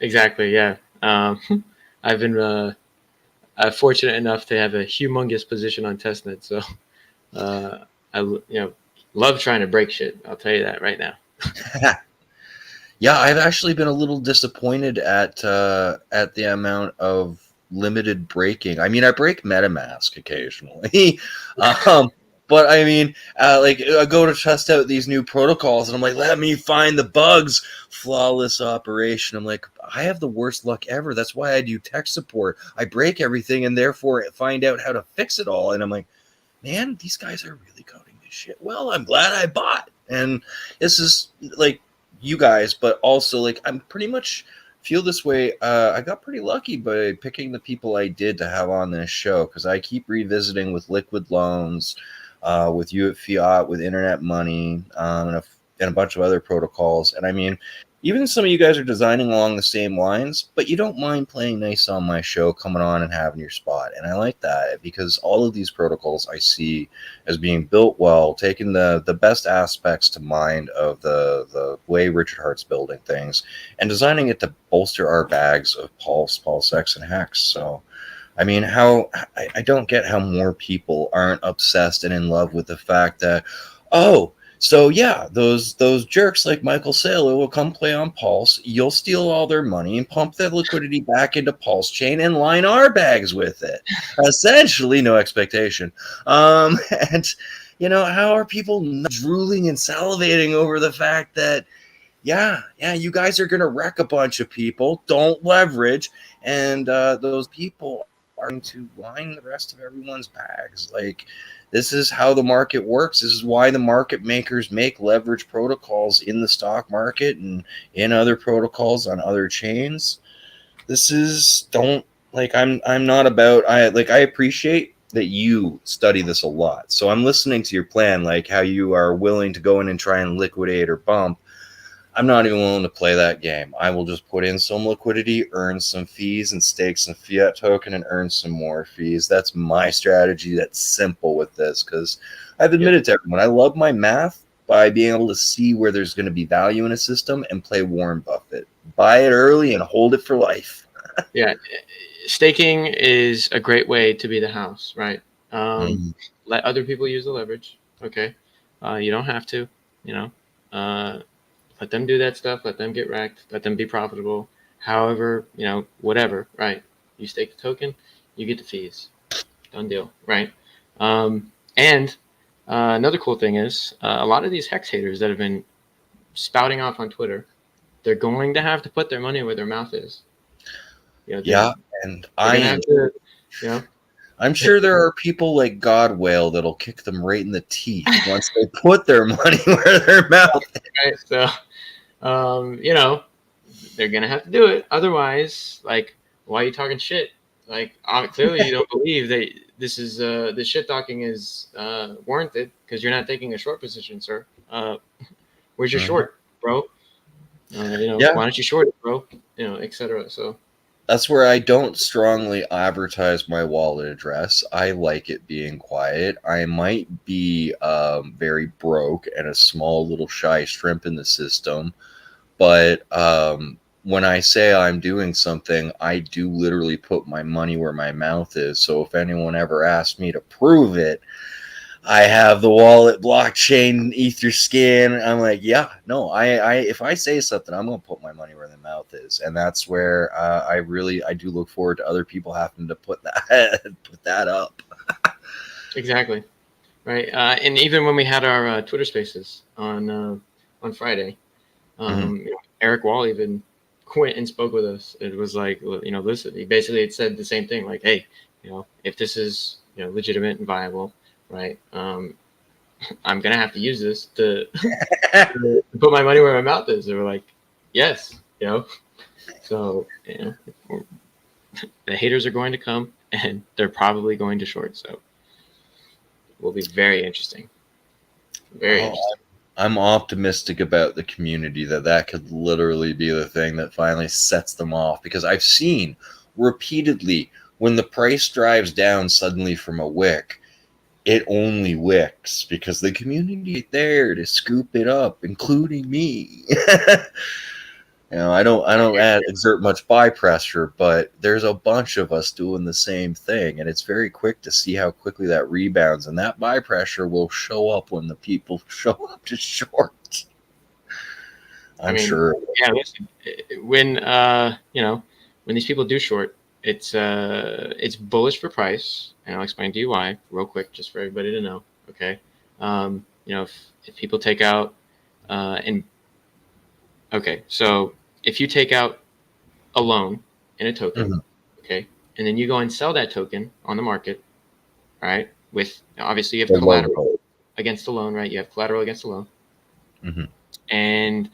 Exactly. Yeah. I've been fortunate enough to have a humongous position on testnet, so I love trying to break shit. I'll tell you that right now. Yeah, I've actually been a little disappointed at the amount of limited breaking. I mean, I break MetaMask occasionally, um, but I mean, like I go to test out these new protocols, and I'm like, let me find the bugs. Flawless operation. I'm like, I have the worst luck ever. That's why I do tech support. I break everything, and therefore find out how to fix it all. And I'm like, man, these guys are really coding this shit. Well, I'm glad I bought. And this is like you guys, but also like I'm pretty much feel this way. I got pretty lucky by picking the people I did to have on this show, because I keep revisiting with Liquid Loans, with you at Phiat, with Internet Money, and and a bunch of other protocols. And I mean, even some of you guys are designing along the same lines, but you don't mind playing nice on my show, coming on and having your spot. And I like that because all of these protocols I see as being built well, taking the best aspects to mind of the way Richard Hart's building things and designing it to bolster our bags of Pulse X, and Hex. So I mean, I don't get how more people aren't obsessed and in love with the fact that, oh, so yeah, those jerks like Michael Saylor will come play on Pulse. You'll steal all their money and pump that liquidity back into Pulse Chain and line our bags with it. Essentially, no expectation. And how are people drooling and salivating over the fact that yeah, you guys are going to wreck a bunch of people. Don't leverage. And those people are going to line the rest of everyone's bags. Like, this is how the market works. This is why the market makers make leverage protocols in the stock market and in other protocols on other chains. This is, don't, like, I'm not about, I appreciate that you study this a lot. So I'm listening to your plan, like how you are willing to go in and try and liquidate or bump. I'm not even willing to play that game. I will just put in some liquidity, earn some fees, and stake some fiat token and earn some more fees. That's my strategy. That's simple with this because I've admitted to everyone, I love my math by being able to see where there's going to be value in a system and play Warren Buffett. Buy it early and hold it for life. Yeah. Staking is a great way to be the house, right? Let other people use the leverage. Okay. You don't have to, let them do that stuff. Let them get wrecked. Let them be profitable. However, whatever, right? You stake the token, you get the fees. Done deal, right? And another cool thing is a lot of these hex haters that have been spouting off on Twitter, they're going to have to put their money where their mouth is. Yeah, and I am. To, I'm sure there are people like God Whale that'll kick them right in the teeth once they put their money where their mouth is. Right, so, they're going to have to do it. Otherwise, like, why are you talking shit? Like, clearly you don't believe that this shit talking is warranted because you're not taking a short position, sir. Where's your short, bro? Why don't you short it, bro? Etc. So that's where I don't strongly advertise my wallet address. I like it being quiet. I might be very broke and a small little shy shrimp in the system, but when I say I'm doing something, I do literally put my money where my mouth is. So if anyone ever asks me to prove it, I have the wallet, blockchain, Etherscan. I'm like, yeah, no, I if I say something, I'm gonna put my money where the mouth is, and that's where I do look forward to other people having to put that up. Exactly, right. And even when we had our Twitter Spaces on Friday, Eric Wall even went and spoke with us. It was like, listen, he basically had said the same thing, like, hey, if this is legitimate and viable, right? I'm gonna have to use this to put my money where my mouth is. They were like, yes, So the haters are going to come, and they're probably going to short. So it will be very interesting. Very interesting. I'm optimistic about the community that could literally be the thing that finally sets them off, because I've seen repeatedly when the price drives down suddenly from a wick, it only wicks because the community is there to scoop it up, including me. I don't exert much buy pressure, but there's a bunch of us doing the same thing, and it's very quick to see how quickly that rebounds, and that buy pressure will show up when the people show up to short. I'm sure. Yeah, listen, when when these people do short, it's bullish for price, and I'll explain to you why real quick, just for everybody to know. Okay, if people take out so if you take out a loan in a token, okay, and then you go and sell that token on the market, right? With obviously you have collateral against the loan, right? You have collateral against the loan, and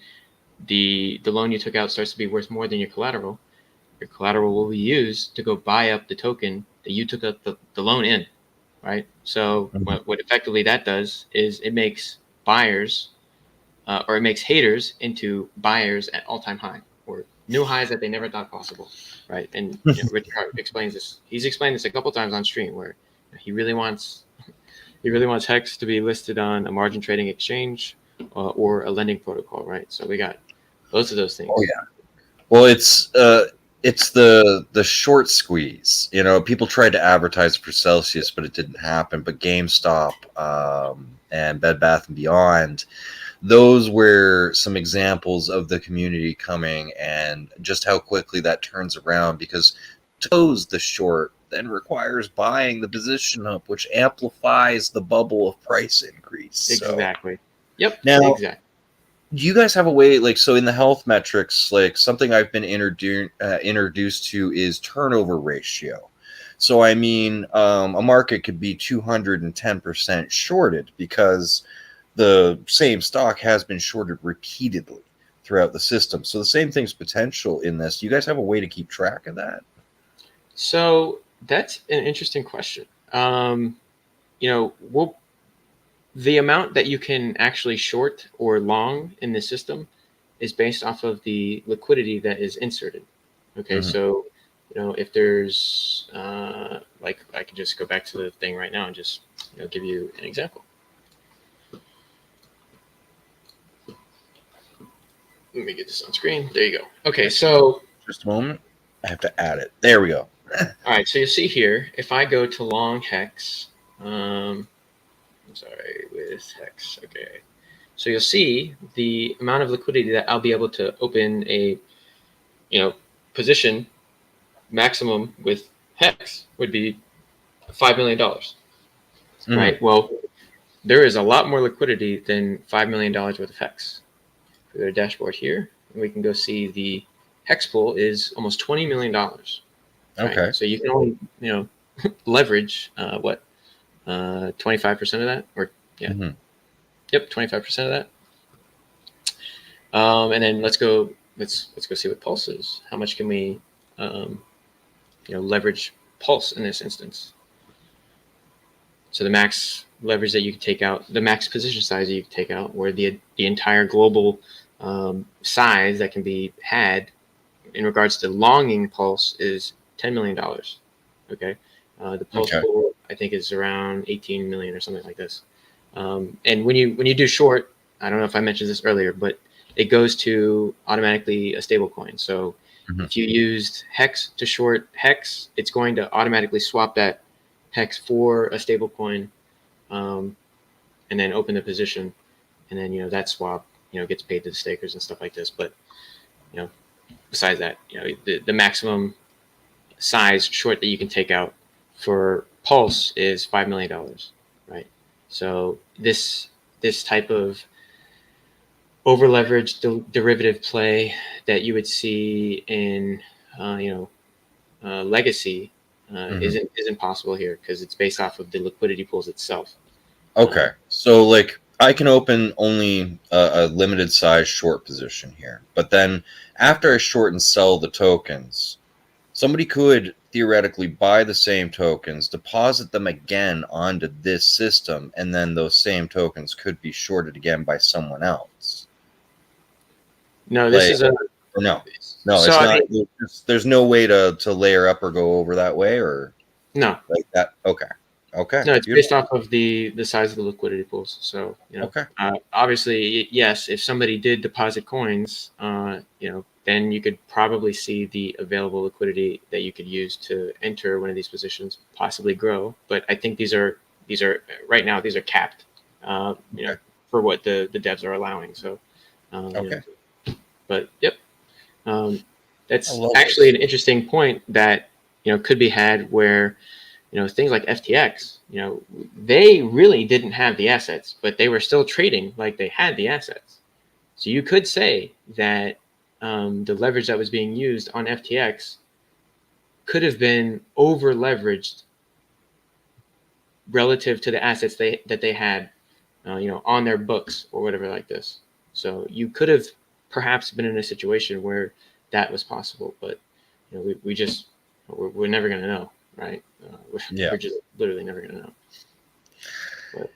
the loan you took out starts to be worth more than your collateral. Your collateral will be used to go buy up the token that you took up the loan in, right? So what effectively that does is it makes buyers or it makes haters into buyers at all-time high, or new highs that they never thought possible, right? And Richard Hart explains this. He's explained this a couple times on stream, where he really wants Hex to be listed on a margin trading exchange or a lending protocol, right? So we got both of those things. Oh yeah. Well, it's the short squeeze. People tried to advertise for Celsius, but it didn't happen. But GameStop and Bed Bath and Beyond, those were some examples of the community coming and just how quickly that turns around, because to close the short then requires buying the position up, which amplifies the bubble of price increase. Exactly. Yep. Now, exactly. do you guys have a way, like, so in the health metrics, like something I've been introduced to is turnover ratio. So I mean, a market could be 210% shorted because the same stock has been shorted repeatedly throughout the system. So the same thing's potential in this. Do you guys have a way to keep track of that? So that's an interesting question. The amount that you can actually short or long in the system is based off of the liquidity that is inserted. Okay, so if there's like, I can just go back to the thing right now and just give you an example. Let me get this on screen. There you go. Okay, so just a moment. I have to add it. There we go. All right, so you'll see here, if I go to long Hex, I'm sorry, with Hex, okay. So you'll see the amount of liquidity that I'll be able to open a, position maximum with Hex would be $5 million, right? Well, there is a lot more liquidity than $5 million worth of Hex. We go to dashboard here, and we can go see the Hex pool is almost $20 million. Right? Okay. So you can only, leverage 25% of that, or yeah, yep, 25% of that. And then let's go see what Pulse is. How much can we, leverage Pulse in this instance? So the max leverage that you can take out, the max position size that you can take out, where the entire global size that can be had in regards to longing Pulse is $10 million. Okay. The Pulse pool, I think, is around 18 million or something like this. And when you do short, I don't know if I mentioned this earlier, but it goes to automatically a stable coin. So if you used Hex to short Hex, it's going to automatically swap that Hex for a stable coin, and then open the position, and then that swap gets paid to the stakers and stuff like this. But besides that, the maximum size short that you can take out for Pulse is $5 million, right? So this type of over leveraged derivative play that you would see in legacy isn't possible here, because it's based off of the liquidity pools itself. Okay, so like I can open only a limited size short position here, but then after I short and sell the tokens, somebody could theoretically buy the same tokens, deposit them again onto this system, and then those same tokens could be shorted again by someone else. No, this is a no. So it's not. There's no way to layer up or go over that way, or no, like that. Okay. No, it's based off of the size of the liquidity pools. So obviously, yes, if somebody did deposit coins, then you could probably see the available liquidity that you could use to enter one of these positions possibly grow. But I think these are right now, these are capped, for what the devs are allowing. So, but yep, that's actually an interesting point that could be had, where things like FTX, they really didn't have the assets, but they were still trading like they had the assets. So you could say that the leverage that was being used on FTX could have been over leveraged relative to the assets that they had, on their books or whatever like this. So you could have perhaps been in a situation where that was possible, but we're never going to know, right? We're just literally never going to know. But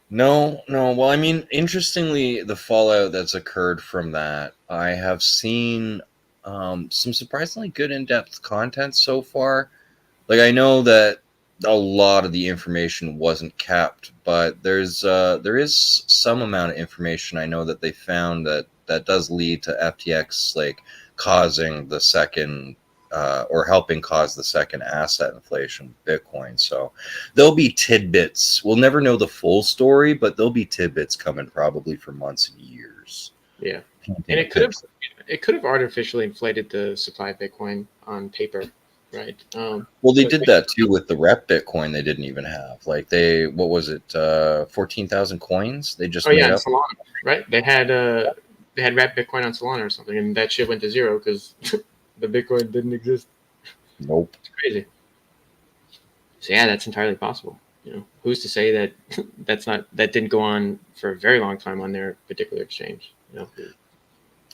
No, no. Well, I mean, interestingly, the fallout that's occurred from that, I have seen some surprisingly good in-depth content so far. Like, I know that a lot of the information wasn't kept, but there is some amount of information I know that they found that does lead to FTX like causing the second or helping cause the second asset inflation, Bitcoin. So there'll be tidbits. We'll never know the full story, but there'll be tidbits coming probably for months and years. Yeah, and it could have artificially inflated the supply of Bitcoin on paper, right? Well, they So did that too with the rep Bitcoin. They didn't even have like what was it? 14,000 coins. They just oh yeah, made and up. Solana, right? They had wrapped Bitcoin on Solana or something, and that shit went to zero because the Bitcoin didn't exist. Nope. It's crazy. So yeah, that's entirely possible. You know, who's to say that that didn't go on for a very long time on their particular exchange? You know,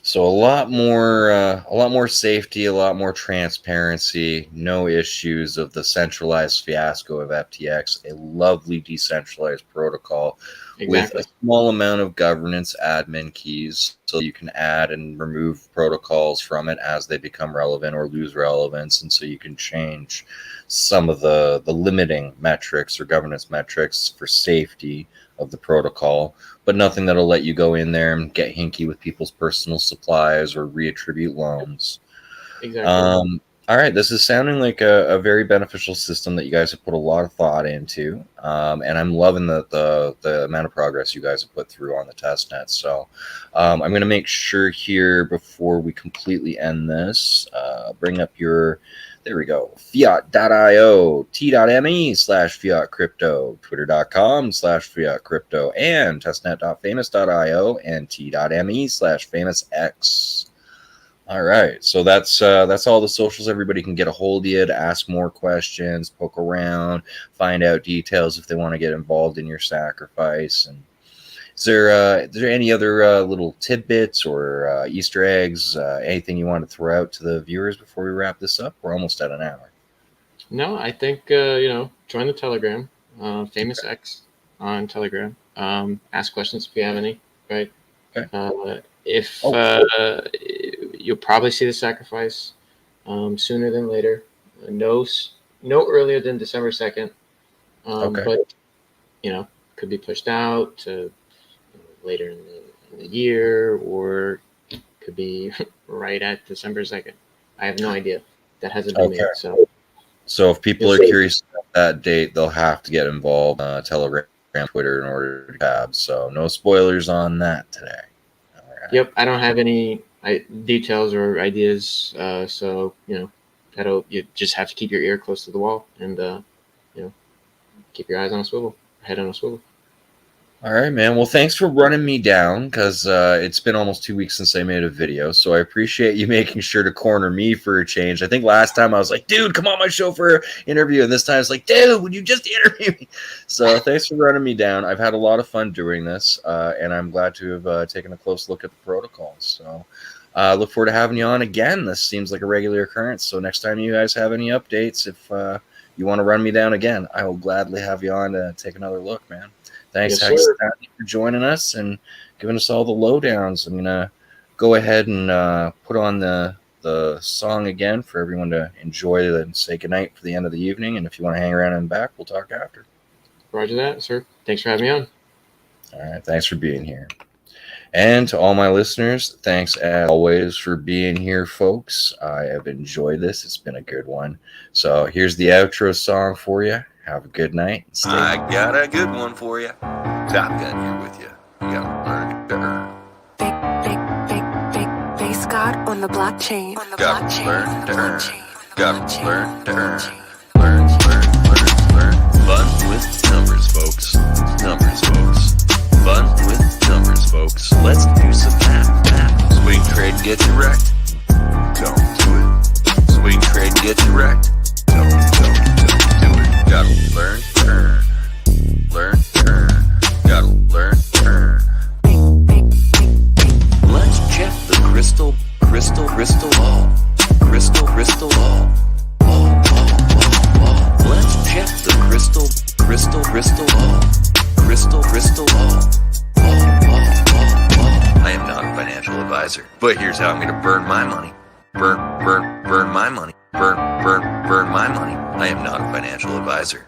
So a lot more safety, a lot more transparency, no issues of the centralized fiasco of FTX. A lovely decentralized protocol with a exactly. small amount of governance admin keys, so you can add and remove protocols from it as they become relevant or lose relevance, and so you can change some of the limiting metrics or governance metrics for safety of the protocol, but nothing that'll let you go in there and get hinky with people's personal supplies or reattribute loans. Exactly. All right, this is sounding like a very beneficial system that you guys have put a lot of thought into, and I'm loving the amount of progress you guys have put through on the test net. So I'm going to make sure here before we completely end this, bring up your, there we go, fiat.io, t.me/fiat crypto, twitter.com/fiat crypto, and testnet.famous.io and t.me/famousx. All right, so that's all the socials. Everybody can get a hold of you to ask more questions, poke around, find out details if they want to get involved in your sacrifice. And is there any other little tidbits or Easter eggs, anything you want to throw out to the viewers before we wrap this up? We're almost at an hour. No, I think join the Telegram, Famous X on Telegram. Ask questions if you have any. Right. Okay. If Oh, you'll probably see the sacrifice sooner than later. No, no earlier than December 2nd. okay. But could be pushed out to later in the year, or could be right at December 2nd. I have no idea. That hasn't been Okay. made. So So if people you'll are see. curious about that date, they'll have to get involved Telegram, Twitter in order to tab. So no spoilers on that today. All right. Yep, I don't have any details or ideas, so you just have to keep your ear close to the wall and keep your eyes on a swivel, head on a swivel. All right, man. Well, thanks for running me down because it's been almost 2 weeks since I made a video. So I appreciate you making sure to corner me for a change. I think last time I was like, dude, come on my show for an interview. And this time it's like, dude, would you just interview me? So thanks for running me down. I've had a lot of fun doing this, and I'm glad to have taken a close look at the protocols. So look forward to having you on again. This seems like a regular occurrence. So next time you guys have any updates, if you want to run me down again, I will gladly have you on to take another look, man. Thanks, Yes, Hex, sir. for joining us and giving us all the lowdowns. I'm gonna go ahead and put on the song again for everyone to enjoy and say goodnight for the end of the evening. And if you want to hang around and back, we'll talk after. Roger that, sir. Thanks for having me on. All right, thanks for being here. And to all my listeners, thanks as always for being here, folks. I have enjoyed this. It's been a good one. So here's the outro song for you. Have a good night. I got a good one for you. Top Gun here with you. You gotta learn to earn. Base God on the blockchain. Gotta learn to earn. Gotta learn to earn. Learn. Fun with numbers, folks. Numbers, folks. Fun with numbers, folks. Let's do some math. Swing trade and get you wrecked. Don't do it. Swing trade and get you wrecked. Don't do it. Gotta learn to earn. Learn to earn. Gotta learn to earn. Let's check the crystal ball. Crystal ball. Let's check the crystal ball. Crystal advisor. But here's how I'm going to burn my money. Burn my money. Burn my money. I am not a financial advisor.